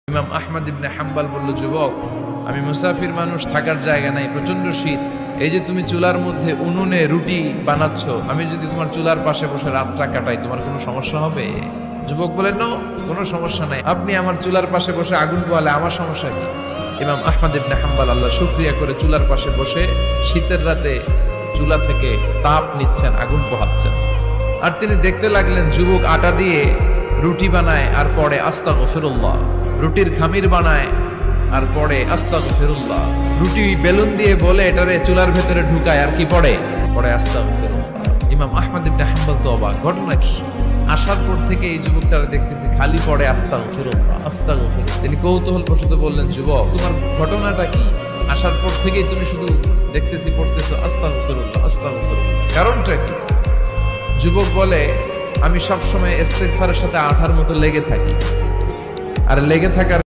ইমাম আহমদ ইবনে হাম্বল বলল, যুবক, আমি মুসাফির মানুষ, থাকার জায়গা নাই, প্রচন্ড শীত। এই যে তুমি চুলার মধ্যে উনুনে রুটি বানাচ্ছ, আমি যদি তোমার চুলার পাশে বসে রাতটা কাটাই, তোমার কোনো সমস্যা হবে? যুবক বলেন, না, কোনো সমস্যা নাই, আপনি আমার চুলার পাশে বসে আগুন পোয়ালে আমার সমস্যা কি? ইমাম আহমদ ইবনে হাম্বল আল্লাহ শুকরিয়া করে চুলার পাশে বসে শীতের রাতে চুলা থেকে তাপ নিচ্ছেন, আগুন পোহাচ্ছেন। আর তিনি দেখতে লাগলেন যুবক আটা দিয়ে রুটি বানায় আর পরে আস্তাগফিরুল্লাহ, রুটির খামির বানায় আর পরে আস্তাগফিরুল্লাহ, রুটি বেলুন দিয়ে বলে এটারে চুলার ভেতরে ঢুকায় আর কি পড়ে আস্তাগফিরুল্লাহ। ইমাম আহমদ ইবনে হাম্বল তো অবাক, ঘটনা কি? আসার পর থেকে এই যুবকটারে দেখতেছি খালি পড়ে আস্তাগফিরুল্লাহ আস্তাগফিরুল্লাহ। তিনি কৌতূহল বশত বললেন, যুবক, তোমার ঘটনাটা কি? আসার পর থেকেই তুমি শুধু দেখতেছি পড়তেছো আস্তাগফিরুল্লাহ আস্তাগফিরুল্লাহ, কারণটা কি? যুবক বলে, আমি সবসময় ইস্তিগফারের সাথে আঠার মতো লেগে থাকি, আর লেগে থাকার